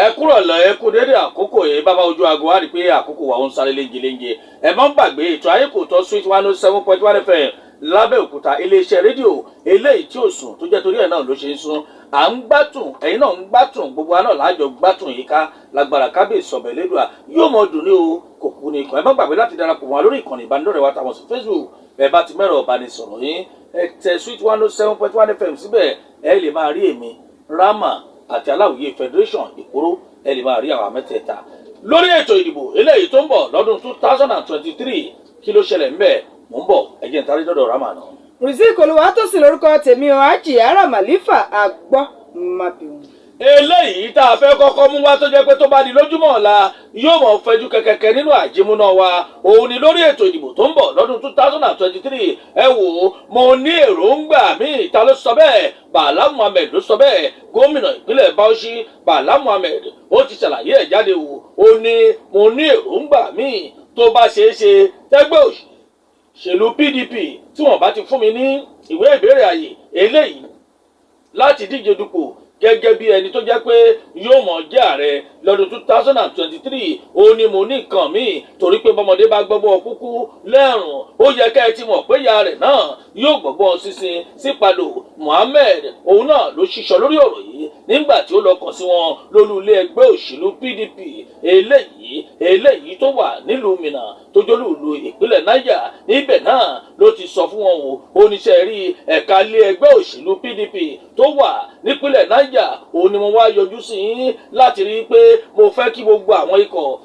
ẹ kúrò lọ ẹ kú dédé àkókò yìí bàbá ojú aago wá rí pé àkókò wa ń sáré léńjeléńje ẹ má gbàgbé ètò ayé kò tọ́ Sweet 107.1 FM lábẹ́òkúta iléeṣẹ́ rédíò eléyìí tí ò sùn tó jẹ́ torí ẹ̀ náà ló ṣe ń sún à ń gbátùn ẹ̀yin náà ń gbátùn gbogbo wa náà láàjọ gbátùn yìí ká lágbára kábíyèsí ọ̀bẹ̀ lẹ́dùá yóò mọ dùn ní o kò kú ní ikàn ẹ má gbàgbé láti darapọ̀ wọn lórí ìkànnì ìbánidọ́rẹ̀ẹ́ wa tàwọn sí Facebook ẹ bá ti mẹ́rọ̀ ìbánisọ̀rọ̀ yín ẹ tẹ Sweet 107.1 FM síbẹ̀ ẹ lè máa rí èmi Rama àti aláwìyé Federation ìkóró ẹ lè máa rí àwọn mẹ́tẹ̀ẹ̀ta lórí ètò ìdìbò eléyìí tó ń bọ̀ lọ́dún 2023 kí ló ṣẹlẹ̀ ńbẹ̀ mò ń bọ̀ ẹ̀jẹ̀ ń tarí dọ́dọ̀ Rama náà. Riziki Olúwatósìn lórúkọ tèmi o HADJIA Ramlifar àgbọ́ mábìrún. eléyìí tá a fẹ́ kọ́kọ́ mú wá tó jẹ́ pé tó bá di lójúmọ́ ọ̀la yóò mọ̀ fẹjú kẹ̀kẹ́kẹ́ nínú àjímúná wa òun ni lórí ètò ìdìbò tó ń bọ̀ lọ́dún 2023 ẹ wò ó mo ní èròǹgbà míì ta ló sọ bẹ́ẹ̀ Bala Muhammed ló sọ bẹ́ẹ̀ gómìnà ìpínlẹ̀ Bauchi Bala Muhammed ó ti ṣàlàyé ẹ̀ jáde wò ó ní mo ní èròǹgbà míì tó bá ṣeé ṣe tẹ́gbẹ́ òṣèlú PDP tí wọ́n bá ti fún mi ní ìwé ìbéèrè àyè eléyìí láti díje dupò gẹ́gẹ́ bí ẹni tó jẹ́ pé yóò mọ̀ jẹ́ ààrẹ lọ́dún 2023 ó ní mo ní nǹkan míì torí pé bọ́mọdé bá gbọ́bọ́ kúkú lẹ́rùn ó yẹ kẹ́ ẹ ti mọ̀ pé ìyá rẹ̀ náà yóò gbọ́bọ́ sísin sípadò Muhammed òun náà ló ṣiṣọ́ lórí ọ̀rọ̀ yìí nígbà tí ó lọ kàn sí wọn lólú ilé ẹgbẹ́ òṣèlú PDP eléyìí tó wà nílùú Minna tó jólúùlú ìpínlẹ̀ Niger níbẹ̀ náà ló ti sọ fún wọn o oníṣẹ́ rí ẹ̀ka ilé ẹgbẹ́ òṣèlú PDP tó wà nípínlẹ̀ Niger òun ni mo wá yọjú sí yín láti rí i pé mo fẹ́ kí gbogbo àwọn ikọ̀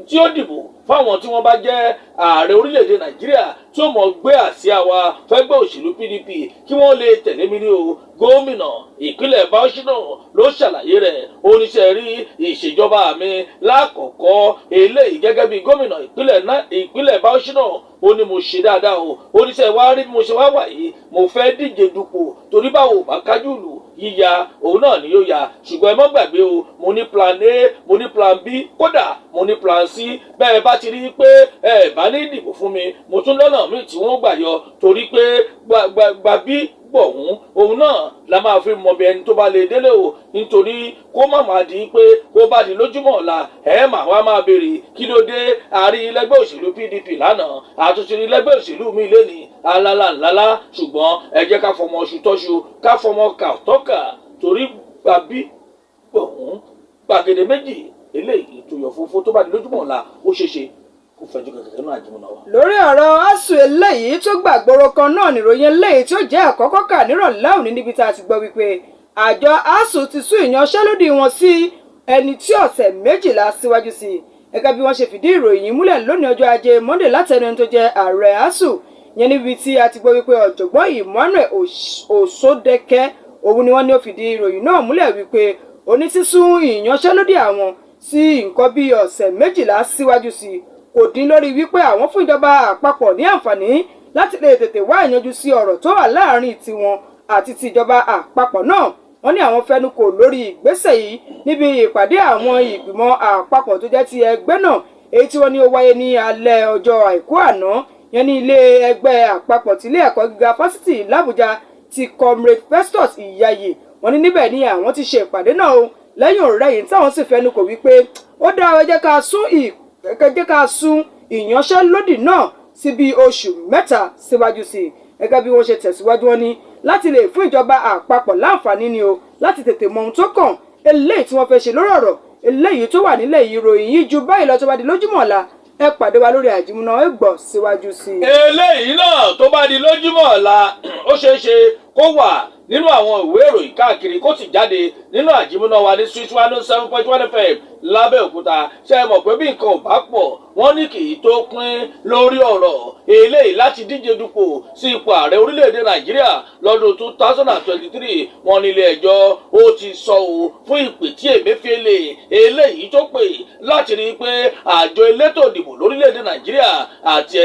tí ó dìbò fáwọn tí wọ́n bá jẹ́ ààrẹ orílẹ̀-èdè Nàìjíríà tí ó mọ̀ gbé àsíá wa fẹ́gbẹ́ òṣèlú PDP kí wọ́n lè tẹ̀lé mi ní o gómìnà ìpínlẹ̀ Bauchi náà ló ṣàlàyé rẹ̀ oníṣẹ́ rí ìṣèjọba mi lákọ̀ọ́kọ́ eléyìí gẹ́gẹ́ bí gómìnà ìpínlẹ̀ Bauchi náà ó ní mo ṣe dáadáa o oníṣẹ́ wa rí mo ṣe wá wà yìí mo fẹ́ díje dupò torí báwo bá kájú lù yíya òun náà ni yóò ya ṣùgbọ́n ẹ má gbàgbé o mo ní plan A mo ní plan B kódà mo ní plan C bẹ́ẹ̀ bá ti rí i pé ẹ bá ní ìdìbò fún mi mo tún lọ́nà míì tí wọ́n gbà yọ torí pé gbà bí gbọ̀hún òun náà la máa fi mọ̀ bí ẹni tó bá lè délé o nítorí kó má máa di pé kó bá di lójúmọ́ ọ̀la ẹ̀ máa wá máa béèrè kí ló dé àárín lẹ́gbẹ́ òṣèlú PDP lánàá àtúnṣe ní lẹ́gbẹ́ òṣèlú mi lẹ́ni alálàńlálá ṣùgbọ́n ẹ jẹ́ ká fọmọ oṣù tọ́ṣu ká fọmọ kà tọ́kà torí gbàbí gbọ̀hún gbàgede méjì eléyìí tó yọ fúnfún tó bá di lójúmọ́ ọ̀la ó ṣeéṣe kò fẹjú kẹkẹ náà àjùmọ̀nà wa. lórí ọ̀rọ̀ Asuu eléyìí tó gbàgbóró kan náà nìròyìn eléyìí tí ó jẹ́ àkọ́kọ́ kà nírọ̀lẹ́ òní níbi tá a ti gbọ́ wípé àjọ Asuu ti sún ìyanṣẹ́lódì wọn sí ẹni tí ọ̀sẹ̀ méjìlá síwájú sí gẹ́gẹ́ bí wọ́n ṣe fìdí ìròyìn múlẹ̀ lónìí ọjọ́ ajé Monday látẹnu ẹni tó jẹ́ ààrẹ Asuu yẹn níbi tí a ti gbọ́ wípé ọ̀jọ̀gbọ́n Emmanuel Osodeke òun ni wọ́n ní ó fìdí ìròyìn náà múlẹ̀ wípé onísísún ìyanṣẹ́lódì àwọn sí nǹkan bí ọ̀sẹ̀ méjìlá síwájú sí kò dín lórí wípé àwọn fún ìjọba àpapọ̀ ní àǹfààní láti lè tètè wá ìyanjú sí ọ̀rọ̀ tó wà láàrin tiwọn àti ti ìjọba àpapọ̀ náà wọ́n ní àwọn fẹnukò lórí ìgbésẹ̀ yìí níbi ìpàdé àwọn ìgbìmọ̀ àpapọ̀ tó jẹ́ ti ẹgbẹ́ náà èyí tí wọ́n ní ó wáyé ní alẹ́ ọjọ́ àìkú àná yẹn ní ilé ẹgbẹ́ àpapọ̀ ti ilé ẹ̀kọ́ gíga fásitì l'Àbújá ti Comrade Festus Iyaye wọ́n ní níbẹ̀ ni àwọn ti ṣe ìpàdé náà o lẹ́yìn òrẹ́yìn táwọn sì fẹnukò wípé ó dáa ẹ jẹ́ ká sún ìyanṣẹ́lódì náà sí bí oṣù mẹ́ta síwájú sí i gẹ́gẹ́ bí wọ́n ṣe tẹ̀síwájú wọn ní láti lè fún ìjọba àpapọ̀ láǹfààní ni o láti tètè mọ ohun tó kàn eléyìí tí wọ́n fẹ́ ṣe lórí ọ̀rọ̀ eléyìí tó wà nílẹ̀ yìí ròyìn yìí ju báyìí lọ tó bá di lójúmọ́ ọ̀la ẹ pàdé wa lórí àjímúná ẹ gbọ́ síwájú sí i. eléyìí náà tó bá di lójúmọ́ ọ̀la ó ṣeéṣe kó wà nínú àwọn ìwé ìròyìn káàkiri kó sì jáde nínú àjímúná wa ní Sweet 107.1 FM lábẹ́òkúta ṣe é mọ̀ pé bí nǹkan ò bá pọ̀ wọ́n ní kì í tó pín lórí ọ̀rọ̀ eléyìí láti díje dupò sí ipò ààrẹ orílẹ̀-èdè Nàìjíríà lọ́dún 2023 wọ́n nílé ẹjọ́ ó ti sọ ò fún ìpè tí Emefiele eléyìí tó pè láti rí i pé àjọ elétò ìdìbò lórílẹ̀-èdè Nàìjíríà àti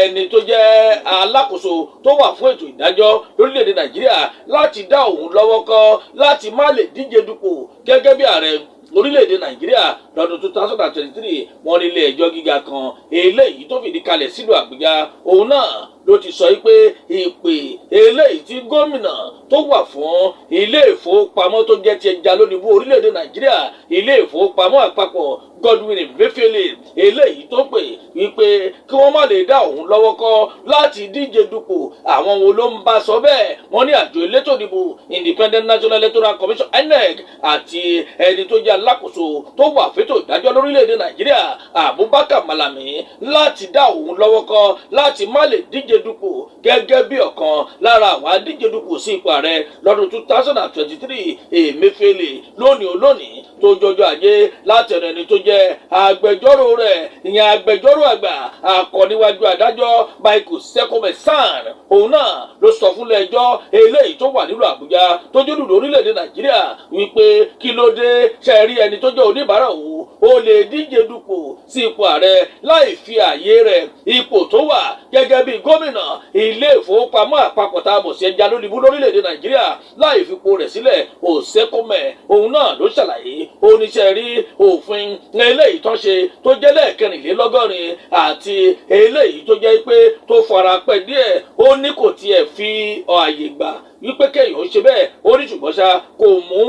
ẹni tó jẹ́ alákòóso tó wà fún ètò ìdájọ́ lórílẹ̀-èdè Nàìjíríà láti dá òun lọ́wọ́ kọ́ láti má lè díje dupò gẹ́gẹ́ bí ààrẹ lórílẹ̀‐èdè nàìjíríà lọ́dún 2023 wọ́n ní ilé ẹjọ́ gíga kan eléyìí tó fìdí kalẹ̀ sílùú àbújá òun náà ló ti sọ pé ìpè eléyìí tí gómìnà tó wà fún ilé ìfowópamọ́ tó jẹ́ ti ẹja lónìbó orílẹ̀‐èdè nàìjíríà ilé ìfowópamọ́ àpapọ̀ Godwin Emefiele eléyìí tó pè wípé kí wọ́n má lè dá òun lọ́wọ́ kọ́ láti díje dupò àwọn wo ló ń bá sọ bẹ́ẹ̀ wọ́n ní àjọ elétò ìdìbò Independent National Electoral Commission INEC àti ẹni tó jẹ́ alákòóso tó wà fétò ìdájọ́ lórílẹ̀‐èdè nàìjíríà Abubakar Malami láti dá òun lọ́wọ́ kọ́ láti má lè díje dupò gẹ́gẹ́ bí ọ̀kan lára àwọn adíje dupò sí ipò ààrẹ lọ́dún 2023 Emefiele lónìí tó jọjọ ajé láti ẹni tó jẹ́ agbẹjọ́rò rẹ̀ ìyẹn agbẹjọ́rò àgbà akọ̀níwájú adájọ́ Michael Sekomesan òun náà ló sọ fúnlẹ̀ ẹjọ́ eléyìí tó wà nílùú àbújá tó jólù lórílẹ̀‐èdè nàìjíríà wípé kí ló dé ṣe rí ẹni tó jẹ́ oníbàárà òun ó lè díje dupò sí ipò ààrẹ láì fi ààyè rẹ̀ ipò tó wà gẹ́gẹ́ bí gómìnà ilé ìfowópamọ́ àpapọ̀ tá a mọ̀ sí ẹja lónìbó lórílẹ̀‐èdè nàìjíríà láì fipò rẹ̀ sílẹ̀ Òsékómẹ̀ òun náà ló ṣàlàyé oníṣẹ́ rí òfin eléyìí tó ṣe tó jẹ́ lẹ́ẹ̀kẹrìnlélọ́gọ́rin àti eléyìí tó jẹ́ pé tó fara pẹ́ díẹ̀ ó ní kò tiẹ̀ fi ààyè gbà wípé kéèyàn ó ṣe bẹ́ẹ̀ ó ní ṣùgbọ́n ṣá kò mú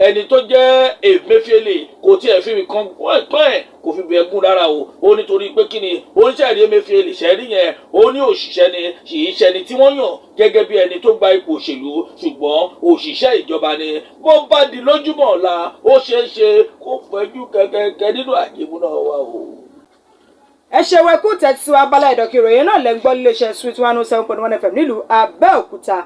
ẹni tó jẹ́ Emefiele kò tiẹ̀ fi kan pọ́n kò fi bẹ̀ẹ́ gún rárá o ó nítorí pé kí ni oníṣẹ́ ìrí Emefiele ṣẹ́rí yẹn ó ní òṣìṣẹ́ ni kìí ṣẹni tí wọ́n yàn gẹ́gẹ́ bí ẹni tó gba ipò òṣèlú ṣùgbọ́n òṣìṣẹ́ ìjọba ni bó bá di lójúmọ́ ọ̀la ó ṣeé ṣe kó pẹ́jú kẹ̀kẹ́ nínú àjẹmúná wa o. ẹ ṣe wẹkú tẹ́tí wa abala ìdọ̀kì ìròyìn náà lẹ́gbọ́n iléeṣẹ́ Sweet 107.1 FM nílùú Abẹ́òkúta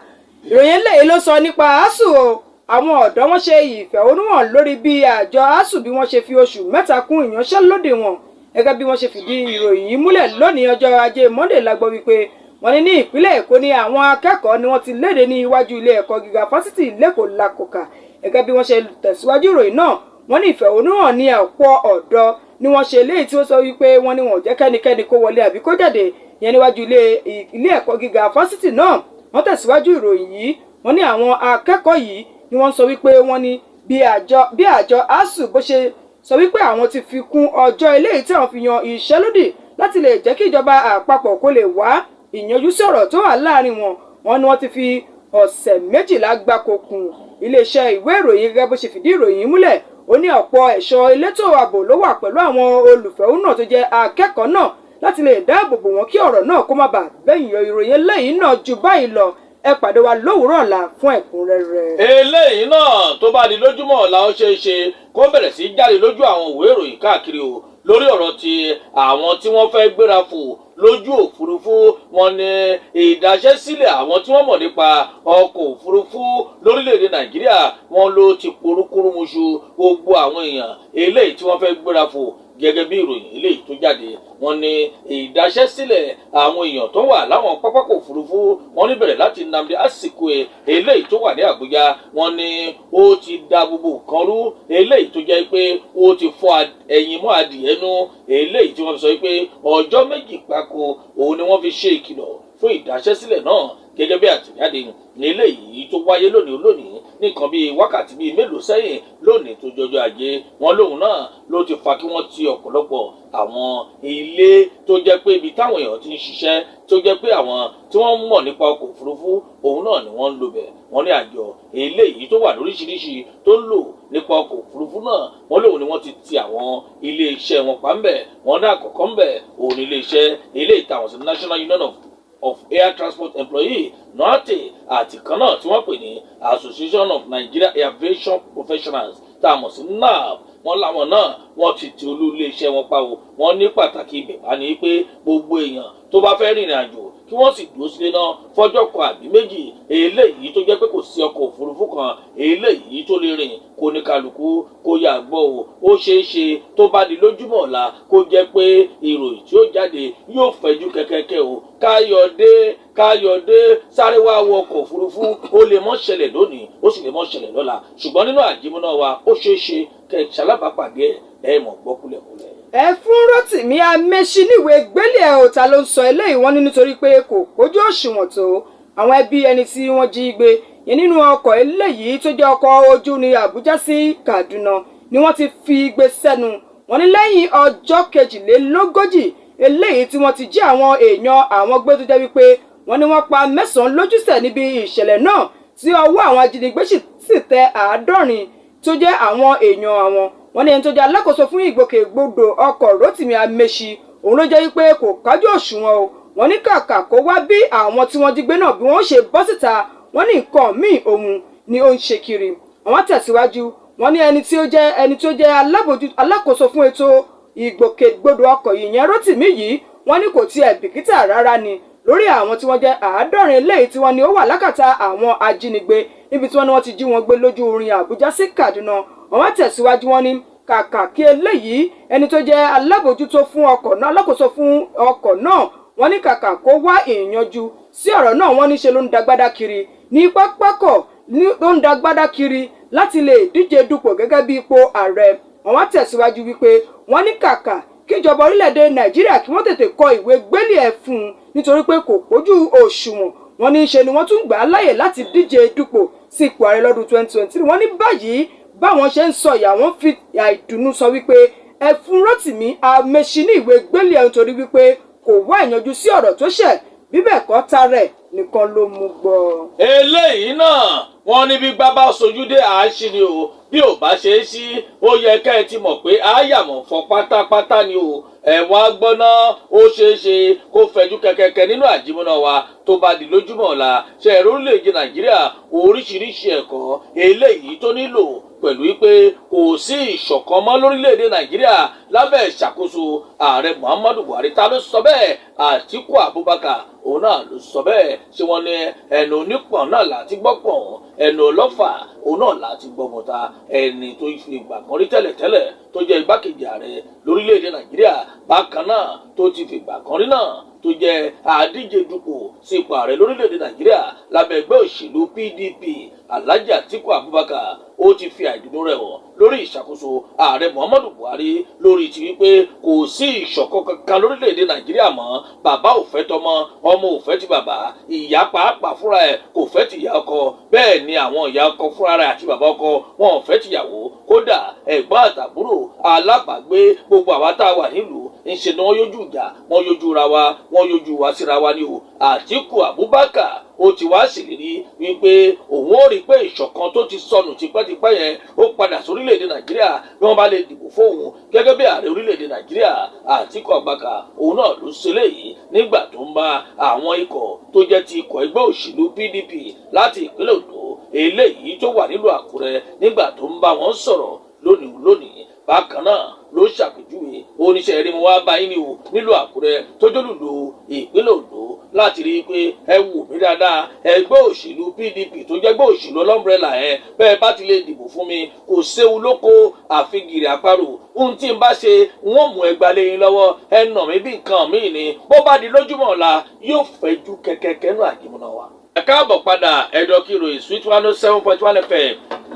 ìròyìn lẹ́yìn ló sọ nípa Asuu o àwọn ọ̀dọ́ wọn ṣe ìfẹ̀hónúhàn lórí bí àjọ Asuu bí wọ́n ṣe fi oṣù mẹ́ta kún ìyanṣẹ́lódì wọn gẹ́gẹ́ bí wọ́n ṣe fìdí ìròyìn yìí múlẹ̀ lónìí ọjọ́ ajé Monday la gbọ́ wípé wọ́n ní ìpínlẹ̀ Èkó ní àwọn akẹ́kọ̀ọ́ ni wọ́n ti léde ní iwájú ilé ẹ̀kọ́ gíga fásitì lẹ́kọ̀ọ́ Lákòókà gẹ́gẹ́ bí wọ́n ṣe tẹ̀síwájú ìròyìn náà wọ́n ní ìfẹ̀hónúhàn ní ọ̀pọ̀ ọ̀dọ́ ni wọ́n ṣe léyìí tí ó sọ wípé wọ́n ní wọn ò jẹ́ kẹ́nikẹ́ni kó wọlé àbí kó jáde yẹn níwájú ilé ẹ̀kọ́ gíga fásitì náà wọ́n tẹ̀síwájú ìròyìn yìí wọ́n ní àwọn akẹ́kọ̀ọ́ yìí ni wọ́n sọ wípé wọ́n ní bí àjọ Asuu bó ṣe sọ wípé àwọn ti fi kún ọjọ́ eléyìí tí àwọn fi yan ìṣẹ́lódì láti lè jẹ́ kí ìjọba àpapọ̀ kó lè wá ìyanjú sí ọ̀rọ̀ tó wà láàrin wọn wọ́n ní wọ́n ti fi ọ̀sẹ̀ 12 gbáko kún iléeṣẹ́ ìwé ìròyìn gẹ́gẹ́ bó ṣe fìdí ìròyìn múlẹ̀ ó ní ọ̀pọ̀ ẹ̀ṣọ́ elétò ààbò ló wà pẹ̀lú àwọn olùfẹ̀hónúhàn tó jẹ́ akẹ́kọ̀ọ́ náà láti lè dáàbò bò wọ́n kí ọ̀rọ̀ náà kó má bàa bẹ́yìn ìròyìn eléyìí náà ju báyìí lọ ẹ pàdé wa lówùúrọ̀ ọ̀la fún ẹ̀kúnrẹ́rẹ́. eléyìí náà tó bá di lójúmọ́ ọ̀la ó ṣeé ṣe kó bẹ̀rẹ̀ sí jáde lójú àwọn ìwé ìròyìn káàkiri o lórí ọ̀rọ̀ ti àwọn tí wọ́n fẹ́ gbéra fò lójú òfurufú wọn ní ìdáṣẹ́sílẹ̀ àwọn tí wọ́n mọ̀ nípa ọkọ̀ òfurufú lórílẹ̀‐èdè nàìjíríà wọn ló ti porúkúrúmuṣu gbogbo àwọn èèyàn eléyìí tí wọ́n fẹ́ gbéra fò gẹ́gẹ́ bí ìròyìn eléyìí tó jáde wọ́n ní ìdáṣẹ́sílẹ̀ àwọn èèyàn tó wà láwọn pápákọ̀ òfurufú wọ́n ní bẹ̀rẹ̀ láti Nnamdi Azikiwe eléyìí tó wà ní Àbújá wọ́n ní ó ti da gbogbo nǹkan rú eléyìí tó jẹ́ pé ó ti fọ́ ẹyin mọ́ adìẹ nú eléyìí tí wọ́n fi sọ pé ọjọ́ méjì gbáko òun ni wọ́n fi ṣe ìkìlọ̀ fún ìdáṣẹ́sílẹ̀ náà gẹ́gẹ́ bí àtẹ̀jáde eléyìí tó wáyé lónìí nìkan bíi wákàtí bíi mélòó sẹ́yìn lónìí tó jọjọ́ ajé wọn lóhùn náà ló ti fa kí wọ́n ti ọ̀pọ̀lọpọ̀ àwọn ilé tó jẹ́ pé ibi táwọn èèyàn ti ń ṣiṣẹ́ tó jẹ́ pé àwọn tí wọ́n mọ̀ nípa ọkọ̀ òfurufú òun náà ni wọ́n ń lò bẹ̀ wọ́n ní àjọ eléyìí tó wà lóríṣiríṣi tó ń lò nípa ọkọ̀ òfurufú náà wọ́n lóhùn ni wọ́n ti ti àwọn ilé iṣẹ́ wọn pa ń bẹ̀ wọ́n ní àkọ́kọ́ ń bẹ̀ òun ilé iṣẹ́ eléyìí táwọn sí National Union of Air Transport Employees NOATE àti kan náà tí wọ́n pè ní Association of Nigeria Aviation Professionals tá a mọ̀ sí NAP wọ́n láwọn náà wọ́n ti ti olú iléeṣẹ́ wọn pa o wọ́n ní pàtàkì ibẹ̀ wá ní pé gbogbo èèyàn tó bá fẹ́ rìnrìn àjò kí wọ́n sì dúró sílé náà fọ́jọ́ kan àbí méjì eléyìí tó jẹ́ pé kò sí ọkọ̀ òfurufú kan eléyìí tó lè rìn kó ní kálukú kó yà gbọ́ o ó ṣeé ṣe tó bá di lójúmọ́ ọ̀la kó jẹ́ pé ìròyìn tí ó jáde yóò fẹ̀jú kẹ́kẹ́kẹ́ o káyọ̀dé sáré wá wọ ọkọ̀ òfurufú ó lè mọ́ ṣẹlẹ̀ lónìí ó sì lè mọ́ ṣẹlẹ̀ lọ́la ṣùgbọ́n nínú àjímúná wa ó ṣeé ṣe kẹ́ ṣalábàápàdé ẹ̀ mọ̀ gbọ́ kúlẹ̀kúlẹ̀. ẹ fún Rotimi Amechi níwèé gbélé ẹ òta ló ń sọ eléyìí wọ́n ní nítorí pé kò kójú òṣùwọ̀n tó àwọn ẹbí ẹni tí wọ́n jí gbé yẹn nínú ọkọ̀ eléyìí tó jẹ́ ọkọ̀ ojú ní Àbújá sí Kaduna ni wọ́n ti fi gbé sẹ́nu. Wọ́n ní lẹ́yìn ọjọ́ 42 eléyìí tí wọ́n ti jí àwọn èèyàn àwọn gbé tó jẹ́ wípé wọ́n ní wọ́n pa 9 lójúṣẹ̀ níbi ìṣẹ̀lẹ̀ náà tí ọwọ́ àwọn ajínigbé sì tẹ 70 tó jẹ́ àwọn èèyàn àwọn. Wọ́n ní ẹni tó jẹ́ alákòóso fún ìgbòkègbodò ọkọ̀ Rotimi Amechi òun ló jẹ́ wípé kò kájú òṣùwọ̀n o. Wọ́n ní kàkà kó wá bí àwọn tí wọ́n jí gbé náà bí wọ́n ṣe bọ́ síta, wọ́n ní nǹkan míì òun ni ó ń ṣe kiri. Àwọn tẹ̀síwájú wọ́n ní ẹni tó jẹ́ alákòóso fún ètò ìgbòkègbodò ọkọ̀ yìí yẹn Rotimi yìí wọ́n ní kò tiẹ̀ bìkítà rárá ni lórí àwọn tí wọ́n jẹ́ 70 eléyìí tí wọ́n ní ó wà lákàtà àwọn ajínigbé níbi tí wọ́n ní wọ́n ti jí wọn gbé lójú orin Àbújá sí Kaduna. Àwọn tẹ̀síwájú wọ́n ní kàkà kí eléyìí ẹni tó jẹ́ alábòjútó fún ọkọ̀ náà alákòóso fún ọkọ̀ náà wọ́n ní kàkà kó wá ìyanjú sí ọ̀rọ̀ náà wọ́n ní ṣe ló ń dagbádá kiri ní pápákọ̀ ló ń dagbádá kiri láti lè díje dupò gẹ́gẹ́ bí ipò ààrẹ. Àwọn tẹ̀síwájú wípé wọ́n ní kàkà kíjọba orílẹ̀-èdè Nàìjíríà kí wọ́n tètè kọ ìwé gbélé ẹ̀ fún un nítorí pé kò pójú òṣùwọ̀n. Wọ́n ní ṣe ni wọ́n tún gbà á láyè láti díje dupò sí ipò ààrẹ lọ́dún 2023. Wọ́n ní báyìí báwọn ṣe ń sọ ìyà wọn fi àìdùnnú sọ wípé ẹ fún Rotimi Amechi ní ìwé gbélé ẹ̀ nítorí wípé kò wá ìyanjú sí ọ̀rọ̀ tó ṣẹ̀ bíbẹ̀ kọ́ tarẹ̀ nìkan ló mú gbọ́. Eléyìí náà wọ́n ní bí gbábá sojú dé àáṣí ni o, bí ò bá ṣe é sí ó yẹ kẹ́ ẹ ti mọ̀ pé àyàmọ̀ fọ pátápátá ni o. Ẹ̀wọ̀n agbọ́ná ó ṣeé ṣe kó fẹ̀jú kẹ̀kẹ́kẹ́ nínú àjímúná wa tó bá di lójúmọ́ ọ̀la. Ṣe ẹ̀rọ orílẹ̀-èdè Nàìjíríà oríṣiríṣi ẹ̀kọ́ eléyìí tó nílò pẹ̀lú wípé kò sí ìṣọ̀kan mọ́ lórílẹ̀-èdè Nàìjíríà lábẹ́ ìṣàkóso ààrẹ Muhammadu Buhari. Ta ló sọ bẹ́ẹ̀? Àtíkù Abubakar òun náà ló sọ bẹ́ẹ̀. Ṣé wọ́n ní ẹnu onípọ̀n náà láti gbọ́pọ̀n, ẹnu ọlọ́fà òun náà láti gbọ́mọta. Ẹni tó fi ìgbà kan rí tẹ́lẹ̀tẹ́lẹ̀ tó jẹ́ igbákejì ààrẹ lórílẹ̀-èdè Nàìjíríà bákan náà tó ti fi ìgbà kan rí náà tó jẹ́ àdíje dupò sí ipò ààrẹ lórílẹ̀-èdè Nàìjíríà lábẹ́ ẹgbẹ́ òṣèlú PDP Alhaji Atiku Abubakar ó ti fi àìdùnnú rẹ̀ hàn lórí ìṣàkóso ààrẹ Muhammadu Buhari lórí ti wípé kò sí ìṣọ̀kan kankan lórílẹ̀-èdè Nàìjíríà mọ́. Bàbá ò fẹ́ tọmọ, ọmọ ò fẹ́ ti bàbá, ìyá pàápàá fúnra ẹ̀ kò fẹ́ ti ìyá ọkọ, bẹ́ẹ̀ ni àwọn ìyá ọkọ fúnra rẹ̀ àti bàbá ọkọ wọn ò fẹ́ tìyàwó. Kódà ẹ̀gbọ́n àtàbúrò alábàágbé gbogbo àwa tá a wà nílùú ńṣe ni wọ́n yójú ìjà, wọ́n yójú ra wa, wọ́n yójú wa síra wa ni o. Àtíkù Abubakar ó ti wá ṣèlérí wípé òun ó rí pé ìṣọ̀kan tó ti sọnù tipẹ́tipẹ́ yẹn ó padà sórílẹ̀-èdè Nàìjíríà bí wọ́n bá lè dìbò fóun gẹ́gẹ́ bí ààrẹ orílẹ̀-èdè Nàìjíríà. Àtíkù Abubakar òun náà ló ṣe léyìí nígbà tó ń bá àwọn ikọ̀ tó jẹ́ ti ikọ̀ ẹgbẹ́ òṣèlú PDP láti ìpínlẹ̀ Ondo eléyìí tó wà nílùú Àkúrẹ́ nígbà tó ń bá wọn sọ̀rọ̀ lónìí. Bákan náà ló ṣàpèjúwe oníṣẹ́ eré mu wá báyìí ni o nílùú Àkúrẹ́ tó jólùlù ìpínlẹ̀ Ondo láti rí i pé ẹ wò mí dáadáa. Ẹgbẹ́ òṣèlú PDP tó jẹ́ ẹgbẹ́ òṣèlú ọlọ́mbrẹ́là ẹ bẹ́ẹ̀ bá ti lè dìbò fún mi kò séwu lóko àfigìrì àparò. Ohun tí n bá ṣe wọ́n mú ẹgbàá lẹ́yìn lọ́wọ́ ẹ nà mí bí nǹkan míì ni bó bá di lójúmọ́ ọ̀la yóò fẹ́jú kẹ̀kẹ́kẹ́ nù àjímúná wa. Ẹ káàbọ̀ padà ẹ̀dọ̀ kí ìròyìn Sweet 107.1 FM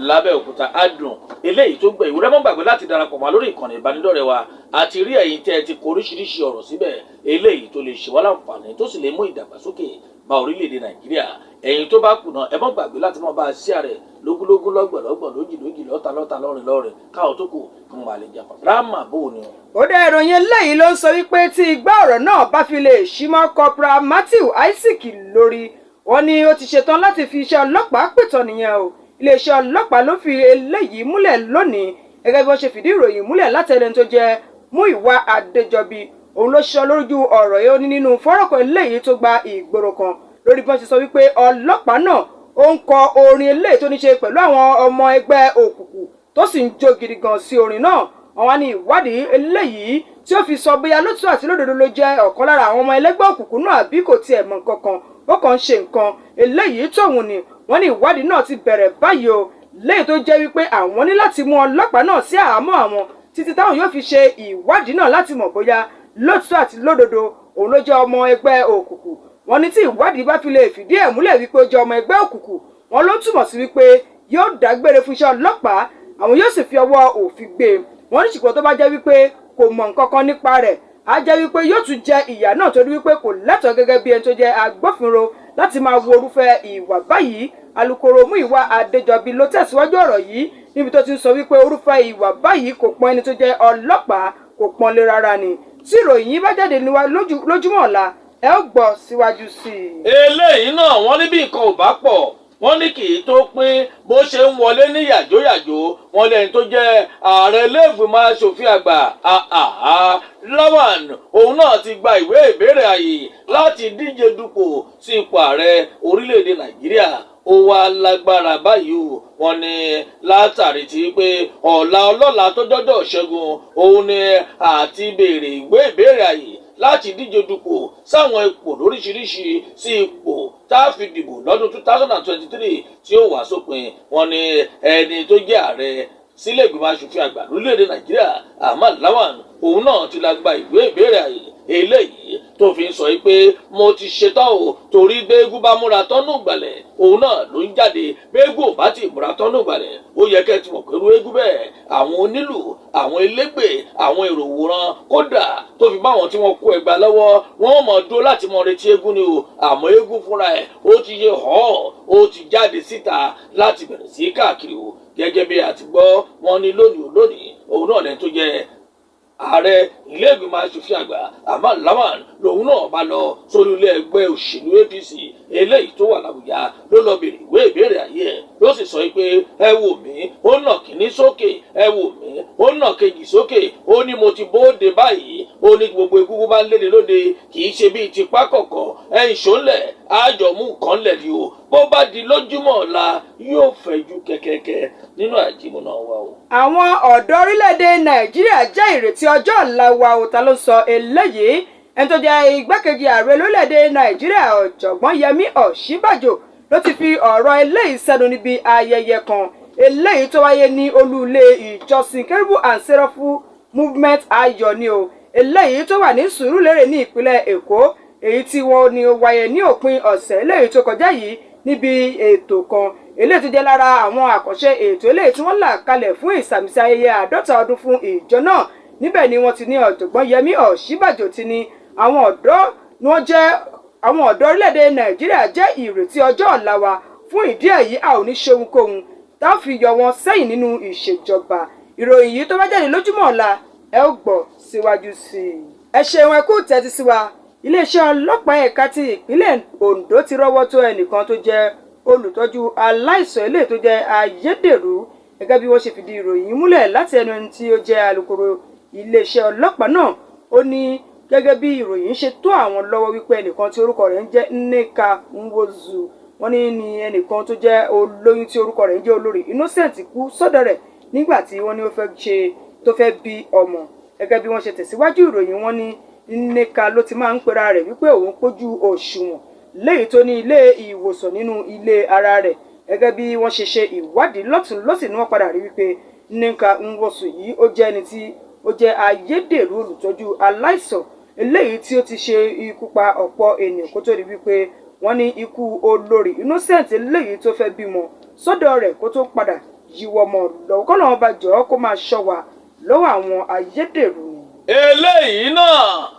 lábẹ́òkúta adùn eléyìí tó gbẹ ìwúrẹ́ mọ́ gbàgbé láti darapọ̀ mọ́ lórí ìkànnì ìbánidọ́rẹ̀ẹ́ wa àti rí ẹ̀yin tẹ́ ẹ ti kọ oríṣiríṣi ọ̀rọ̀ síbẹ̀ eléyìí tó lè ṣe wá láǹfààní tó sì lè mú ìdàgbàsókè bá orílẹ̀-èdè Nàìjíríà. ẹ̀yin tó bá kùnà ẹ mọ́ gbàgbé láti mọ́ bá a sí ààrẹ lógúnlógún lọ́gbọ̀lọ́gbọ̀ lójìlójì lọ́ta lọ́rin káwọn tó kù ń wà lè jàpá ráàmà bò ni. Ó dá ìròyìn eléyìí ló ń sọ wípé tí igbá ọ̀rọ̀ náà bá fi lè ṣí mọ́ Corporal Matthew Isaac lórí, wọ́n ní ó ti ṣetán láti fi iṣẹ́ ọlọ́pàá pẹ̀tàn nìyẹn o. Iléeṣẹ́ ọlọ́pàá ló fi eléyìí múlẹ̀ lónìí gẹ́gẹ́ bí wọ́n ṣe fìdí ìròyìn múlẹ̀ látẹ̀lé tó jẹ́ Múyìwá Adéjọbí. Òun ló ṣiṣọ́ lójú ọ̀rọ̀ yìí ó ní nínú fọ́rọ̀kọ̀ eléyìí tó gba ìgboro kan lórí bí wọ́n ṣe sọ wípé ọlọ́pàá náà ó ń kọ orin eléyìí tó ní ṣe pẹ̀lú àwọn ọmọ ẹgbẹ́ òkùnkùn tó sì ń jó gidi gan sí orin náà. Àwọn ní ìwádìí eléyìí tí ó fi sọ bóyá lótìtọ́ àti lódodo ló jẹ́ ọ̀kan lára àwọn ọmọ ẹlẹ́gbẹ́ òkùnkùn náà àbí kò tiẹ̀ mọ̀ nǹkan kan ó kàn ń ṣe nǹkan eléyìí tóun ni. Wọ́n ní ìwádìí náà ti bẹ̀rẹ̀ báyìí o lẹ́yìn tó jẹ́ wípé àwọn ní láti mú ọlọ́pàá náà sí àhámọ́ àwọn títí táwọn yóò fi ṣe ìwádìí náà láti mọ̀ bóyá lótìtọ́ àti lódodo òun ló jẹ́ ọmọ ẹgbẹ́ òkùnkùn. Wọ́n ní tí ìwádìí bá fi lè fìdí ẹ̀ múlẹ̀ wípé ó jẹ́ ọmọ ẹgbẹ́ òkùnkùn, wọ́n ló túmọ̀ sí wípé yóò dágbére fún iṣẹ́ ọlọ́pàá, àwọn yóò sì fi ọwọ́ òfin gbé e. Wọ́n ní ṣùgbọ́n tó bá jẹ́ wípé kò mọ̀ nǹkan kan nípa rẹ̀ á jẹ́ wípé yóò tún jẹ ìyà náà torí wípé kò lẹ́tọ̀ọ́ gẹ́gẹ́ bí ẹni tó jẹ́ agbófinró láti máa wo orúfẹ́ ìwà báyìí. Alukoro Múyìwá Adéjọbí ló tẹ̀síwájú ọ̀rọ̀ yìí níbi tó ti ń sọ wípé orúfẹ́ ìwà báyìí kò pọn ẹni tó jẹ́ ọlọ́pàá kò pọn lé rárá ni. Tí ìròyìn yìí bá jáde lójúmọ́ ọ̀la ẹ ó gbọ́ síwájú sí i. eléyìí náà wọ́n ní bí nǹkan ò bá pọ̀ wọ́n ní kì í tó pín bó ṣe ń wọlé ní yàjóyàjó wọ́n lẹ́yìn tó jẹ́ ààrẹ ilé-ìgbìmọ̀ aṣòfin àgbà Lawan òun náà ti gba ìwé ìbéèrè àyè láti díje dupò sí ipò ààrẹ orílẹ̀-èdè Nàìjíríà ó wá lágbára báyìí o wọ́n ní látàrí tí pé ọ̀la tó jọ́jọ́ ṣẹ́gun òun ni àti béèrè ìwé ìbéèrè àyè láti díje dupò sáwọn ipò lóríṣiríṣi sí ipò tá a fi dìbò lọ́dún 2023 tí ó wà sópin. Wọ́n ní ẹni tó jẹ́ ààrẹ sílé ìgbìmọ̀ aṣòfin àgbà lórílẹ̀‐èdè Nàìjíríà Ahmad Lawan òun náà ti la gba ìwé ìbéèrè àyè eléyìí tó fi ń sọ pé mo ti ṣetán o torí béégún bá múra tọ́nú ìgbàlẹ̀ òun náà ló ń jáde béégún ò bá ti múra tọ́nú ìgbàlẹ̀ ó yẹ kẹ́ ti mọ̀ pé irú eégún bẹ́ẹ̀ àwọn onílù àwọn elégbè àwọn èrò òwòrán kódà tó fi bá àwọn tí wọ́n kó ẹgbà lọ́wọ́ wọ́n mọ̀ dúró láti mọ retí eégún ni o àmọ́ eégún fúnra ẹ̀ ó ti yé họ́ ó ti jáde síta láti bẹ̀rẹ̀ sí káàkiri o gẹ́gẹ́ bí a ti gbọ́ wọn ní lónìí òun náà lẹ́ni tó jẹ́ ààrẹ ilé ìgbìmọ̀ aṣòfin àgbà Ahmad Lawan lòun náà bá lọ sórí ilé ẹgbẹ́ òṣèlú APC eléyìí tó wà l'Àbújá ló lọ béèrè ìwé ìbéèrè ayé ẹ̀ ló sì sọ pé ẹ wò mí ó nà kíní sókè ẹ wò mí ó nà kejì sókè ó ní mo ti bóde báyìí ó ní gbogbo egungun bá ń léde lóde kì í ṣe bíi tipá kọ̀kọ̀ ẹ ìṣólẹ̀ àjọmú nǹkan lẹ̀ ni o bó bá di lójúmọ́ ọ̀la yóò fẹ̀jú kẹ̀kẹ́kẹ́ nínú àjímúná wa o. Àwọn ọ̀dọ́ orílẹ̀-èdè Nàìjíríà jẹ́ ìrètí ọjọ́ ọ̀la wa o. Ta ló sọ eléyìí? Ẹni tó jẹ́ igbákejì ààrẹ lórílẹ̀-èdè Nàìjíríà ọ̀jọ̀gbọ́n Yẹmí Ọ̀ṣínbàjò ló ti fi ọ̀rọ̀ eléyìí sẹ́nu níbi ayẹyẹ kan eléyìí tó wáyé ní olú ilé ìjọsìn Kérúbù and Séráfù Movement Ayọ̀ ni o eléyìí tó wà ní Sùúrùlérè ní ìpínlẹ̀ Èkó èyí tí wọ́n ní ó wáyé ní òpin ọ̀sẹ̀ eléyìí tó kọjá yìí níbi ètò kan eléyìí tó jẹ́ lára àwọn àkànṣe ètò eléyìí tí wọ́n là kalẹ̀ fún ìsàmìsí ayẹyẹ 50 ọdún fún ìjọ náà. Níbẹ̀ ni wọ́n ti ní ọ̀jọ̀gbọ́n Yẹmí Ọ̀ṣínbàjò ti ní àwọn ọ̀dọ́ orílẹ̀-èdè Nàìjíríà jẹ́ ìrètí ọjọ́ ọ̀la wa fún ìdí èyí a ò ní ṣe ohunkóhun tá a fi yọ wọn sẹ́yìn nínú ìṣèjọba. Ìròyìn yìí tó bá jáde lójúmọ́ ọ̀la ẹ ó gbọ́ síwájú sí i. Ẹ ṣeun ẹ kú tẹ́tí sí wa. Iléeṣẹ́ ọlọ́pàá ẹ̀ka ti ìpínlẹ̀ Ondo ti rọ́wọ́ tó ẹnìkan tó jẹ́ olùtọ́jú aláìsàn eléyìí tó jẹ́ ayédèrú gẹ́gẹ́ bí wọ́n ṣe fìdí ìròyìn múlẹ̀ láti ẹnu ẹni tí ó jẹ́ alukoro iléeṣẹ́ ọlọ́pàá náà. Ó ní gẹ́gẹ́ bí ìròyìn ṣe tó àwọn lọ́wọ́ wípé ẹnìkan tí orúkọ rẹ̀ ń jẹ́ Nneka Nwozu wọ́n ní ẹnìkan tó jẹ́ olóyún tí orúkọ rẹ̀ ń jẹ́ Olórí Innocent kú sọ́dọ̀ rẹ̀ nígbà tí wọ́n ní ó fẹ́ bí ọmọ. Gẹ́gẹ́ bí wọ́n ṣe tẹ̀síwájú ìròyìn wọn ní Nneka ló ti máa ń pera rẹ̀ wípé òun pójú òṣùwọ̀n léyìí tó ní ilé ìwòsàn nínú ilé ara rẹ̀. Gẹ́gẹ́ bí wọ́n ṣe ìwádìí lọ́tùn lósì ni wọ́n padà rí wípé Nneka Nwozu yìí ó jẹ́ ẹni tí ó jẹ́ ayédèrú olùtọ́jú aláìsàn eléyìí tí ó ti ṣe ikú pa ọ̀pọ̀ ènìyàn kó tó rí wípé wọ́n ní ikú Olórí Innocent eléyìí tó fẹ́ bímọ sọ́dọ̀ rẹ̀ kó tó padà yíwọ́ mọ́ lọ́wọ́ kọ́ lọ́wọ́ bá jọ kó máa ṣọ́ wa lọ́wọ́ àwọn ayédèrú. Eléyìí náà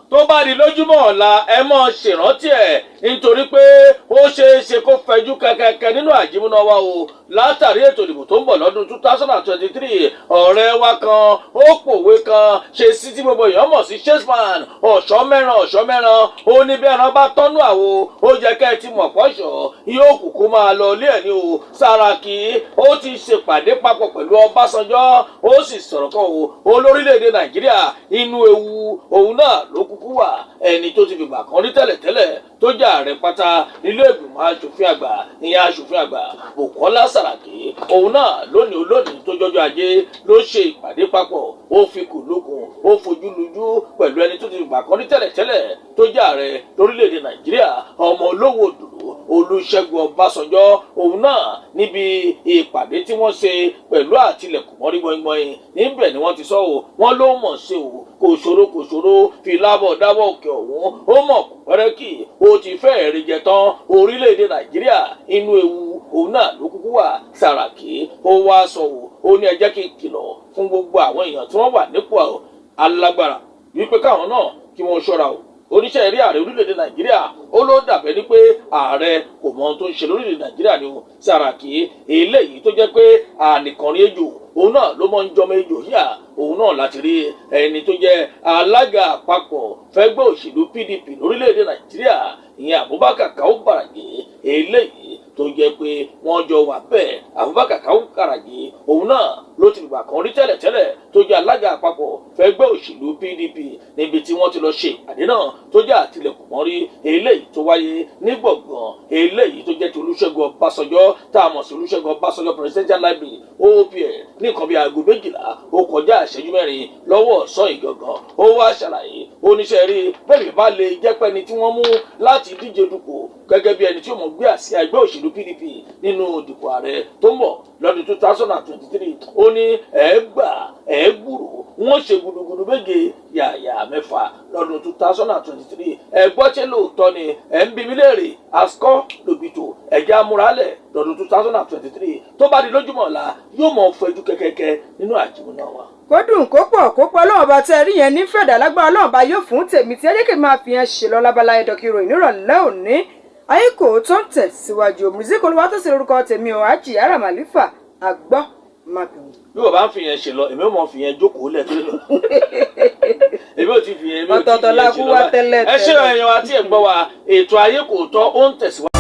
tó bá di lójúmọ́ ọ̀la ẹ mọ̀ ṣèrántí ẹ̀ nítorí pé ó ṣeé ṣe kó fẹjú kẹkẹkẹ nínú àjímúná wa o látàrí ètò ìdìbò tó ń bọ̀ lọ́dún 2023 ọ̀rẹ́ wa kan ó pòwe kan ṣe sí tí gbogbo èèyàn mọ̀ sí Shakespeare ọ̀ṣọ́ mẹ́ran ó ní bí ẹran bá tọ́nú àwo ó jẹ́ kẹ́ ẹ ti mọ̀ pọ́ṣọ̀ yóò kúkú máa lọ ilé ẹ̀ ní o. Sàràkí ó ti ṣèpàdé papọ̀ pẹ̀lú Ọbásanjọ́ ó sì sọ̀rọ̀ kan o olórílẹ̀-èdè Nàìjíríà inú ewu òun náà ló kúkú wà ẹni tó ti fìgbà kan rí tẹ́lẹ̀tẹ́lẹ̀ tó jẹ́ ààrẹ pátá nílé ìgbìmọ̀ aṣòfin àgbà ìyẹn aṣòfin àgbà Bùkọ́lá Sàràkí òun náà lónìí tó jọjọ́ ajé ló ṣe ìpàdé papọ̀ ó fi kù lókun ó fojú lujú pẹ̀lú ẹni tó ti fìgbà kan rí tẹ́lẹ̀tẹ́lẹ̀ tó jẹ́ ààrẹ lórílẹ̀‐èdè Nàìjíríà ọmọ olówó òdòdó Olúṣẹ́gun Ọbásanjọ́ òun náà níbi ìpàdé tí wọ́n ṣe pẹ̀lú àtìlẹ̀kùn mọ́rí gbọ̀ngbọ̀n níbẹ̀ ni wọ́n ti sọ wọ́n ló mọ̀ ṣe kò ṣòro fi lábọ̀ dábọ̀ òkè ọ̀hún ó mọ̀ pẹ́rẹ́kì ó ti fẹ́ ẹ̀rí jẹ tán orílẹ̀-èdè Nàìjíríà inú ewu òun náà ló kúkú wà. Sàràkí ó wá sọ ó ní ẹ jẹ́ kí n kìlọ̀ fún gbogbo àwọn èèyàn tí wọ́n wà nípò alágbára wípé káwọn náà kí wọ́n ṣọ́ra oníṣẹ́ eré ààrẹ orílẹ̀-èdè Nàìjíríà ó ló dàbẹ́ ní pé ààrẹ kò mọ ohun tó ń ṣe lórílẹ̀-èdè Nàìjíríà ni o. Sàràkí eléyìí tó jẹ́ pé ànìkànrí ejò òun náà ló mọ ń jọmọ ejò yíyà òun náà láti rí ẹni tó jẹ́ alága àpapọ̀ fẹ́gbẹ́ òṣèlú PDP lórílẹ̀‐èdè Nàìjíríà ìyẹn Abubakar Kawu Baraje eléyìí tó jẹ́ pé wọ́n jọ wà bẹ́ẹ̀ Abubakar Kawu Baraje òun náà ló ti gbà kan rí tẹ́lẹ̀tẹ́lẹ̀ tó jẹ́ alága àpapọ̀ fẹ́gbẹ́ òṣèlú PDP níbi tí wọ́n ti lọ ṣe ìpàdé náà tó jẹ́ àtìlẹ́kùn mọ́rí eléyìí tó wáyé ní gbọ̀ngàn eléyìí tó jẹ́ ti Olúṣẹ́gun Ọbásanjọ́ tá a mọ̀ sí Olúṣẹ́gun Ọbásanjọ́ Presidential Library OPL ní nǹkan bíi aago 12 ó kọjá ìṣẹ́jú 4 lọ́wọ́ ọ̀sán ìgangan ó wá ṣàlàyé oníṣẹ́ rí bẹ́ẹ̀ bá lè jẹ́ pẹ́ni tí wọ́n mú láti díje dupò gẹ́gẹ́ bí ẹni tí ó mọ̀ gbé àsíá ẹgbẹ́ òṣèlú PDP nínú ìdìbò ààrẹ tó ń bọ̀ lọ́dún 2023 ó ní ẹ̀ẹ́gbùrú wọ́n ṣe gudugudu méje yàyà mẹ́fà lọ́dún 2023 ẹ̀gbọ́n lóòótọ́ ni ẹ̀ ń bí mi léèrè asukọ́ lòbìtò ẹ̀jẹ̀ amúralẹ̀ lọ́dún 2023 tó bá di lójúmọ́ ọ̀la yóò mọ̀ fẹjú kẹ́kẹ́kẹ́ nínú àjùmọ̀ náà wá. kó dùn kó pọ̀ Ọlọ́run bá tẹ́ rí yẹn ní fẹ̀dà lágbára Ọlọ́run bá yóò fún tèmi tí ẹ̀jẹ̀ kì í máa fi yẹn ṣe lọ lábala ẹ̀dọ̀kìrò ìnírọ̀lẹ́ òní ayé kò tó ń tẹ̀síwájú Music Olúwatósìn lórúkọ tèmi ò HADJIA Ramlifar àgbọ́ mábìwọ̀n. bí wọ́n bá ń fi yẹn ṣe lọ èmi ò mọ̀ fi yẹn jókòó lẹ̀ tó lọ èmi ò ti fi yẹn ṣe lọ ẹ ṣe ẹ̀yàn àti ẹ̀gbọ́n wa ètò ayé kò tọ́ ó ń tẹ̀síwájú.